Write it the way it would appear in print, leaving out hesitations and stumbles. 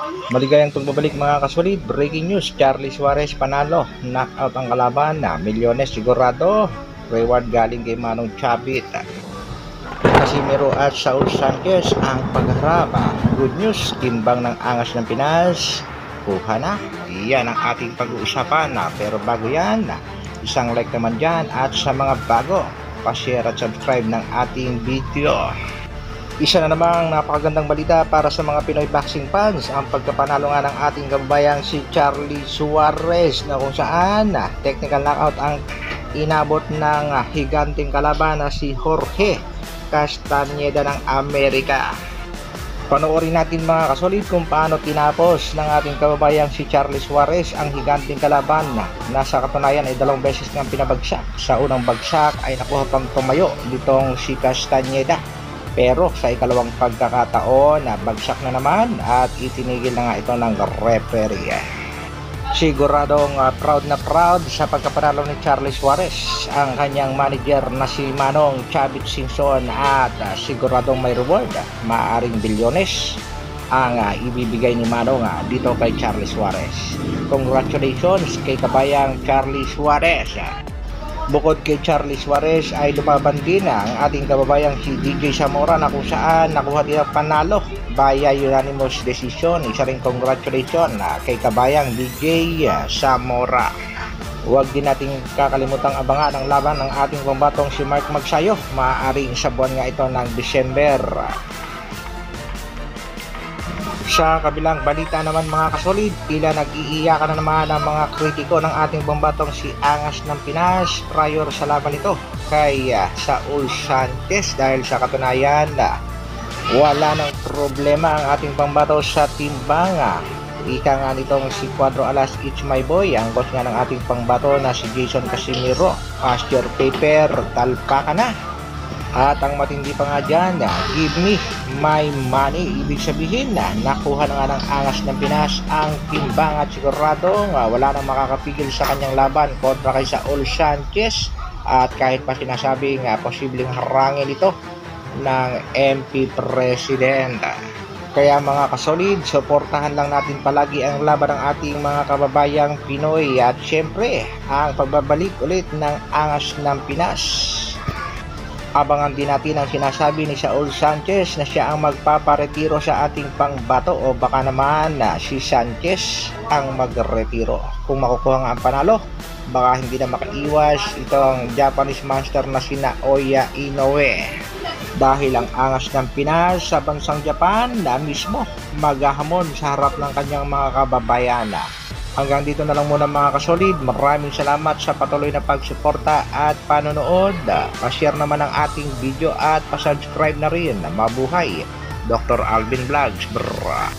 Maligayang pagbabalik mga kasolid. Breaking news, Charlie Suarez panalo. Knockout ang kalaban na milyones sigurado. Reward galing kay Manong Chavit. Casimiro at Saul Sanchez ang pagharap. Good news, timbang ng angas ng Pinas. Kuha na. Yan ang ating pag-uusapan. Pero bago yan, isang like naman dyan at sa mga bago, pa-share at subscribe ng ating video. Isa na namang napakagandang balita para sa mga Pinoy boxing fans, ang pagkapanalo nga ng ating kababayang si Charlie Suarez na kung saan technical knockout ang inabot ng higanting kalaban na si Jorge Castañeda ng Amerika. Panoorin natin mga kasolid kung paano tinapos ng ating kababayang si Charlie Suarez ang higanting kalaban na sa katunayan ay 2 beses ngang pinabagsak. Sa unang bagsak ay nakuha pang tumayo ditong si Castañeda. Pero sa ikalawang pagkakataon, bagsak na naman at itinigil na nga ito ng referee. Siguradong proud na proud sa pagkapanalo ni Charlie Suarez ang kanyang manager na si Manong Chavit Singson at siguradong may reward, maaring bilyones ang ibibigay ni Manong dito kay Charlie Suarez. Congratulations kay kabayang Charlie Suarez. Bukod kay Charlie Suarez ay lumaban din ang ating kababayang si DJ Zamora na kung saan nakuha din ang panalo via unanimous decision. Isa rin congratulations kay kabayang DJ Zamora. Huwag din nating kakalimutang abangan ang laban ng ating pambatong si Mark Magsayo, maaaring sa buwan nga ito ng December. Sa kabilang balita naman mga kasolid, tila nag-iiyakan na naman ang mga kritiko ng ating pambatong si Angas ng Pinas prior sa laban nito kay Saul Sanchez dahil sa katunayan wala nang problema ang ating pambato sa timbang. Ika nga nitong si Cuadro Alas, it's my boy, ang boss nga ng ating pangbato na si Jason Casimiro. Pass your paper, talpa ka na. At ang matindi pa nga dyan, give me my money. Ibig sabihin nakuha na nga ng Angas ng Pinas ang timbang at sigurado wala nang makakapigil sa kanyang laban kontra kay Saul Sanchez. At kahit pa sinasabing posibleng harangin ito ng MP President. Kaya mga kasolid, suportahan lang natin palagi ang laban ng ating mga kababayang Pinoy at syempre ang pagbabalik ulit ng Angas ng Pinas. Abangan din natin ang sinasabi ni Saul Sanchez na siya ang magpaparetiro sa ating pangbato o baka naman si Sanchez ang magretiro. Kung makukuha nga ang panalo, baka hindi na makaiwas itong Japanese monster na si Naoya Inoue. Dahil ang Angas ng Pinas sa bansang Japan na mismo maghahamon sa harap ng kanyang mga kababayan. Hanggang dito na lang muna mga kasolid. Maraming salamat sa patuloy na pagsuporta at panonood. Pa-share naman ang ating video at pa-subscribe na rin. Mabuhay Dr. Alvin Vlogs. Brrr.